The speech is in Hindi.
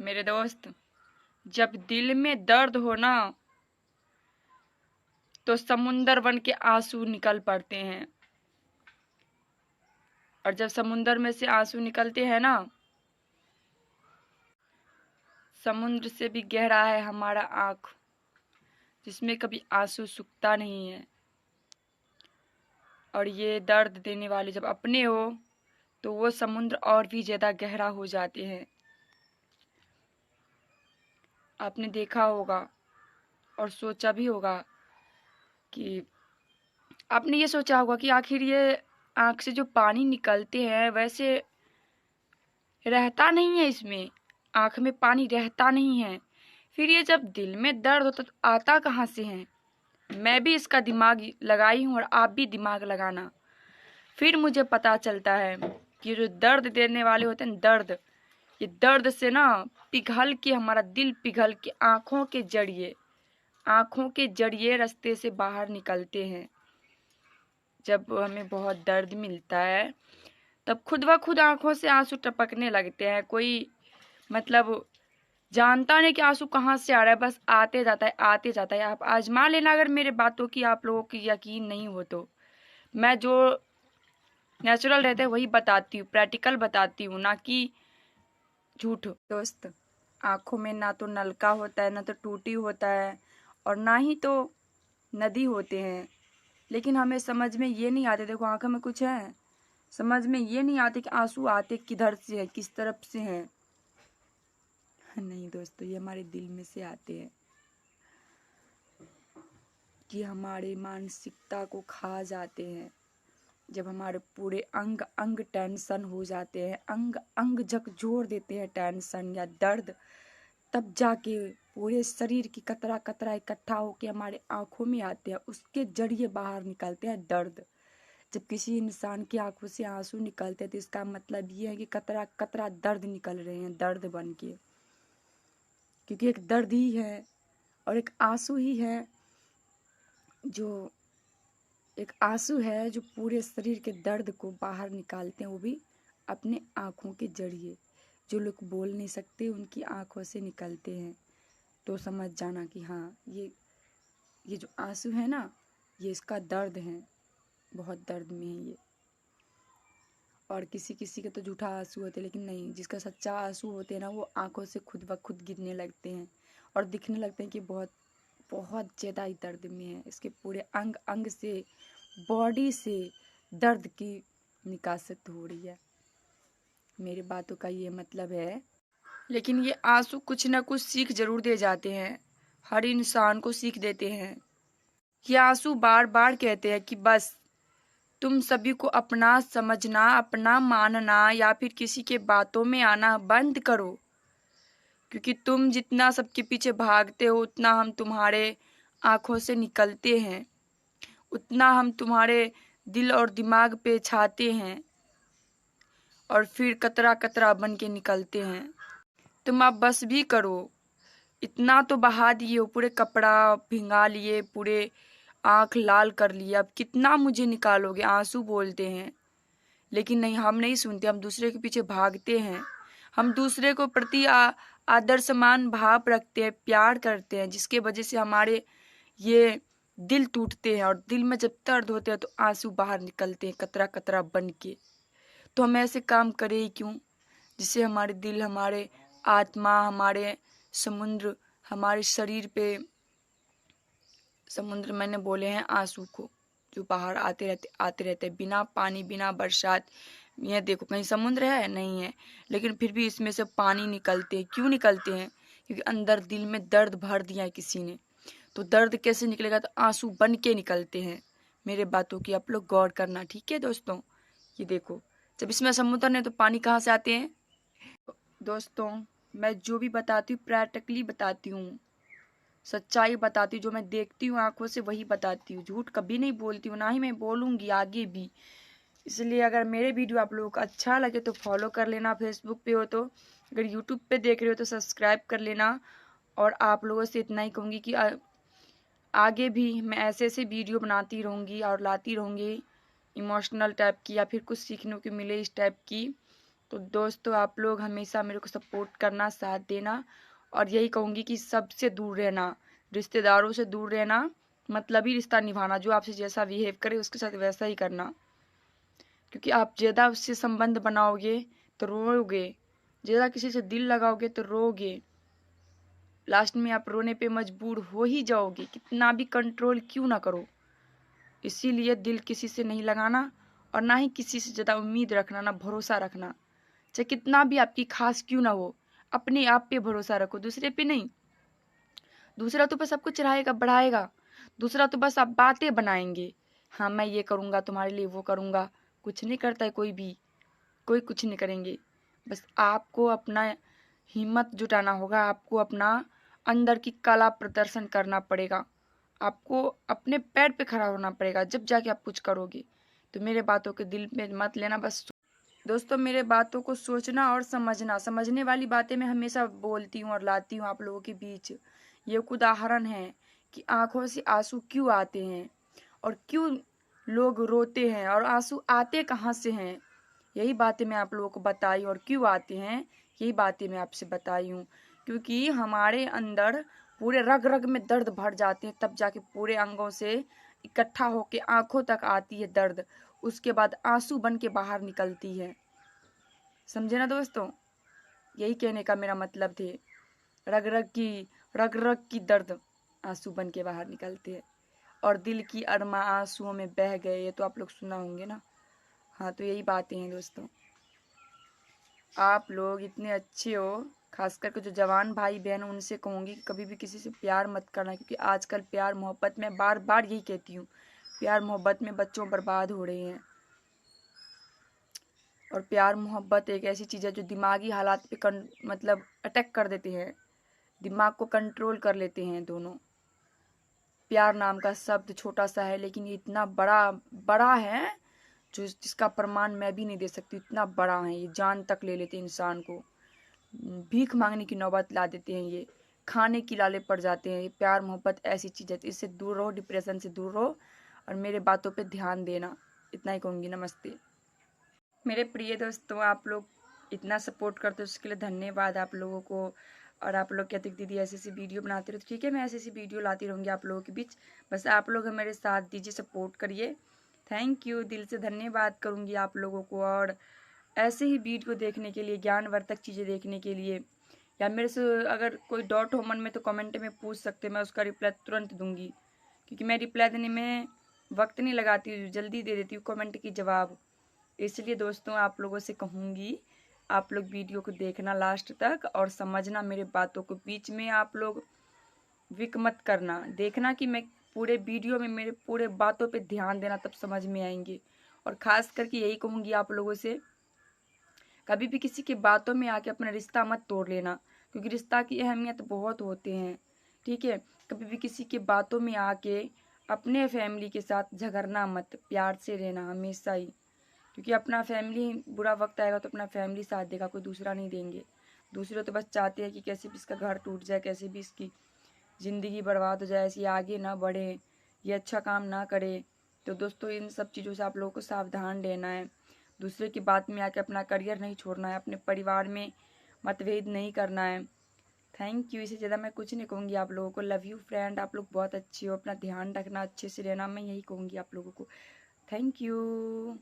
मेरे दोस्त, जब दिल में दर्द हो ना तो समुंदर बन के आंसू निकल पड़ते हैं। और जब समुंदर में से आंसू निकलते हैं ना, समुद्र से भी गहरा है हमारा आँख, जिसमें कभी आंसू सूखता नहीं है। और ये दर्द देने वाले जब अपने हो तो वो समुद्र और भी ज़्यादा गहरा हो जाते हैं। आपने देखा होगा और सोचा भी होगा कि आपने ये सोचा होगा कि आखिर ये आँख से जो पानी निकलते हैं वैसे रहता नहीं है, इसमें आँख में पानी रहता नहीं है। फिर ये जब दिल में दर्द होता तो आता कहाँ से है? मैं भी इसका दिमाग लगाई हूँ और आप भी दिमाग लगाना। फिर मुझे पता चलता है कि जो दर्द देने वाले होते हैं दर्द, ये दर्द से ना पिघल के हमारा दिल पिघल के आँखों के जरिए रास्ते से बाहर निकलते हैं। जब हमें बहुत दर्द मिलता है तब खुद ब खुद आँखों से आंसू टपकने लगते हैं। कोई मतलब जानता नहीं कि आंसू कहाँ से आ रहा है, बस आते जाता है आते जाता है। आप आजमा लेना, अगर मेरे बातों की आप लोगों की यकीन नहीं हो तो। मैं जो नेचुरल रहता है वही बताती हूँ, प्रैक्टिकल बताती हूँ, ना कि झूठ। दोस्त, आँखों में ना तो नलका होता है, ना तो टूटी होता है, और ना ही तो नदी होते हैं। लेकिन हमें समझ में ये नहीं आते, देखो आँखों में कुछ है, समझ में ये नहीं आते कि आंसू आते किधर से है, किस तरफ से हैं। नहीं दोस्तों, ये हमारे दिल में से आते हैं, कि हमारे मानसिकता को खा जाते हैं। जब हमारे पूरे अंग अंग टेंशन हो जाते हैं, अंग अंग झकझोर देते हैं टेंशन या दर्द, तब जाके पूरे शरीर की कतरा कतरा इकट्ठा होके हमारे आंखों में आते हैं, उसके जरिए बाहर निकलते हैं दर्द। जब किसी इंसान की आंखों से आंसू निकलते हैं तो इसका मतलब ये है कि कतरा कतरा दर्द निकल रहे हैं, दर्द बन के। क्योंकि एक दर्द ही है और एक आंसू ही है, जो एक आंसू है जो पूरे शरीर के दर्द को बाहर निकालते हैं, वो भी अपने आँखों के जरिए। जो लोग बोल नहीं सकते उनकी आँखों से निकलते हैं। तो समझ जाना कि हाँ, ये जो आंसू है ना, ये इसका दर्द है, बहुत दर्द में है ये। और किसी किसी के तो झूठा आंसू होते हैं, लेकिन नहीं, जिसका सच्चा आंसू होते हैं ना, वो आंखों से खुद ब खुद गिरने लगते हैं और दिखने लगते हैं कि बहुत बहुत ज़्यादा ही दर्द में है। इसके पूरे अंग अंग से, बॉडी से दर्द की निकासत हो रही है। मेरी बातों का ये मतलब है। लेकिन ये आंसू कुछ ना कुछ सीख जरूर दे जाते हैं, हर इंसान को सीख देते हैं। ये आंसू बार बार कहते हैं कि बस तुम सभी को अपना समझना, अपना मानना या फिर किसी के बातों में आना बंद करो। क्योंकि तुम जितना सबके पीछे भागते हो उतना हम तुम्हारे आंखों से निकलते हैं, उतना हम तुम्हारे दिल और दिमाग पे छाते हैं और फिर कतरा कतरा बन के निकलते हैं। तुम आप बस भी करो, इतना तो बहा दिए हो, पूरे कपड़ा भिंगा लिए, पूरे आंख लाल कर लिए, अब कितना मुझे निकालोगे? आंसू बोलते हैं। लेकिन नहीं, हम नहीं सुनते, हम दूसरे के पीछे भागते हैं। हम दूसरे को प्रति आदर सम्मान भाव रखते हैं, प्यार करते हैं, जिसके वजह से हमारे ये दिल टूटते हैं। और दिल में जब दर्द होते हैं तो आंसू बाहर निकलते हैं कतरा कतरा बन के। तो हम ऐसे काम करें ही क्यों, जिससे हमारे दिल, हमारे आत्मा, हमारे समुद्र, हमारे शरीर पे, समुद्र मैंने बोले हैं आंसू को, जो बाहर आते रहते बिना पानी, बिना बरसात। ये देखो, कहीं समुद्र है? नहीं है, लेकिन फिर भी इसमें से पानी निकलते हैं। क्यों निकलते हैं? क्योंकि अंदर दिल में दर्द भर दिया है किसी ने। तो दर्द कैसे निकलेगा? तो आंसू बन के निकलते हैं। मेरे बातों की आप लोग गौर करना, ठीक है दोस्तों? ये देखो, जब इसमें समुद्र नहीं तो पानी कहाँ से आते हैं? दोस्तों, मैं जो भी बताती हूँ प्रैक्टिकली बताती हूँ, सच्चाई बताती हूँ, जो मैं देखती हूँ आंखों से वही बताती हूँ। झूठ कभी नहीं बोलती हूँ, ना ही मैं बोलूँगी आगे भी। इसलिए अगर मेरे वीडियो आप लोगों को अच्छा लगे तो फॉलो कर लेना, फेसबुक पे हो तो, अगर यूट्यूब पे देख रहे हो तो सब्सक्राइब कर लेना। और आप लोगों से इतना ही कहूँगी कि आगे भी मैं ऐसे ऐसे वीडियो बनाती रहूँगी और लाती रहूँगी, इमोशनल टाइप की या फिर कुछ सीखने को मिले इस टाइप की। तो दोस्तों आप लोग हमेशा मेरे को सपोर्ट करना, साथ देना, और यही कहूँगी कि सबसे दूर रहना, रिश्तेदारों से दूर रहना, मतलबी रिश्ता निभाना। जो आपसे जैसा बिहेव करे उसके साथ वैसा ही करना, क्योंकि आप ज़्यादा उससे संबंध बनाओगे तो रोओगे, ज़्यादा किसी से दिल लगाओगे तो रोओगे, लास्ट में आप रोने पे मजबूर हो ही जाओगे, कितना भी कंट्रोल क्यों ना करो। इसीलिए दिल किसी से नहीं लगाना, और ना ही किसी से ज़्यादा उम्मीद रखना, ना भरोसा रखना, चाहे कितना भी आपकी खास क्यों ना हो। अपने आप पे भरोसा रखो, दूसरे पे नहीं। दूसरा तो बस आपको चढ़ाएगा बढ़ाएगा, दूसरा तो बस आप बातें बनाएंगे, हाँ मैं ये करूँगा तुम्हारे लिए, वो करूँगा। कुछ नहीं करता है कोई भी, कोई कुछ नहीं करेंगे। बस आपको अपना हिम्मत जुटाना होगा, आपको अपना अंदर की कला प्रदर्शन करना पड़ेगा, आपको अपने पैर पे खड़ा होना पड़ेगा, जब जाके आप कुछ करोगे। तो मेरे बातों के दिल में मत लेना। बस दोस्तों मेरे बातों को सोचना और समझना, समझने वाली बातें मैं हमेशा बोलती हूँ और लाती हूँ आप लोगों के बीच। ये एक उदाहरण है कि आंखों से आंसू क्यों आते हैं और क्यों लोग रोते हैं, और आंसू आते कहाँ से हैं, यही बातें मैं आप लोगों को बताई। और क्यों आते हैं यही बातें मैं आपसे बताई हूँ, क्योंकि हमारे अंदर पूरे रग रग में दर्द भर जाते हैं, तब जाके पूरे अंगों से इकट्ठा होके आंखों तक आती है दर्द, उसके बाद आंसू बन के बाहर निकलती है। समझे ना दोस्तों, यही कहने का मेरा मतलब थे। रग रग की दर्द आंसू बन के बाहर निकलते हैं, और दिल की अरमा आंसुओं में बह गए, ये तो आप लोग सुना होंगे ना। हाँ तो यही बातें हैं दोस्तों। आप लोग इतने अच्छे हो, खास करके जो जवान भाई बहन, उनसे कहूँगी कि कभी भी किसी से प्यार मत करना, क्योंकि आजकल प्यार मोहब्बत में, बार बार यही कहती हूँ, प्यार मोहब्बत में बच्चों बर्बाद हो रहे हैं। और प्यार मोहब्बत एक ऐसी चीज़ है जो दिमागी हालात पे मतलब अटैक कर देते हैं, दिमाग को कंट्रोल कर लेते हैं दोनों। प्यार नाम का शब्द छोटा सा है, लेकिन ये इतना बड़ा बड़ा है जो जिसका प्रमाण मैं भी नहीं दे सकती, इतना बड़ा है ये, जान तक ले लेते हैं इंसान को, भीख मांगने की नौबत ला देते हैं, ये खाने की लाले पड़ जाते हैं। ये प्यार मोहब्बत ऐसी चीज़ है, तो इससे दूर रहो, डिप्रेशन से दूर रहो, और मेरे बातों पे ध्यान देना। इतना ही कहूँगी, नमस्ते। मेरे प्रिय दोस्तों, आप लोग इतना सपोर्ट करते हो उसके लिए धन्यवाद आप लोगों को। और आप लोग कहते दीदी ऐसी ऐसी वीडियो बनाते रहो, तो ठीक है मैं ऐसी ऐसी वीडियो लाती रहूँगी आप लोगों के बीच। बस आप लोग मेरे साथ दीजिए, सपोर्ट करिए। थैंक यू, दिल से धन्यवाद करूँगी आप लोगों को। और ऐसे ही वीडियो देखने के लिए, ज्ञानवर्धक चीज़ें देखने के लिए, या मेरे से अगर कोई डाउट हो मन में तो कमेंट में पूछ सकते, मैं उसका रिप्लाई तुरंत दूंगी, क्योंकि मैं रिप्लाई देने में वक्त नहीं लगाती हूँ, जल्दी दे देती हूँ कमेंट की जवाब। इसलिए दोस्तों आप लोगों से कहूँगी, आप लोग वीडियो को देखना लास्ट तक और समझना मेरे बातों को, बीच में आप लोग विक मत करना, देखना कि मैं पूरे वीडियो में मेरे पूरे बातों पे ध्यान देना, तब समझ में आएंगे। और ख़ास करके यही कहूँगी आप लोगों से, कभी भी किसी की बातों में आके अपना रिश्ता मत तोड़ लेना, क्योंकि रिश्ता की अहमियत बहुत होते हैं, ठीक है। कभी भी किसी की बातों में आके अपने फैमिली के साथ झगड़ना मत, प्यार से रहना हमेशा ही, क्योंकि अपना फैमिली बुरा वक्त आएगा तो अपना फैमिली साथ देगा, कोई दूसरा नहीं देंगे। दूसरे तो बस चाहते हैं कि कैसे भी इसका घर टूट जाए, कैसे भी इसकी ज़िंदगी बर्बाद हो जाए, ऐसी आगे ना बढ़े, ये अच्छा काम ना करे। तो दोस्तों इन सब चीज़ों से आप लोगों को सावधान रहना है, दूसरे की बात में आके अपना करियर नहीं छोड़ना है, अपने परिवार में मतभेद नहीं करना है। थैंक यू, इससे ज़्यादा मैं कुछ नहीं कहूँगी आप लोगों को। लव यू फ्रेंड, आप लोग बहुत अच्छे हो, अपना ध्यान रखना, अच्छे से रहना, मैं यही कहूँगी आप लोगों को। Thank you.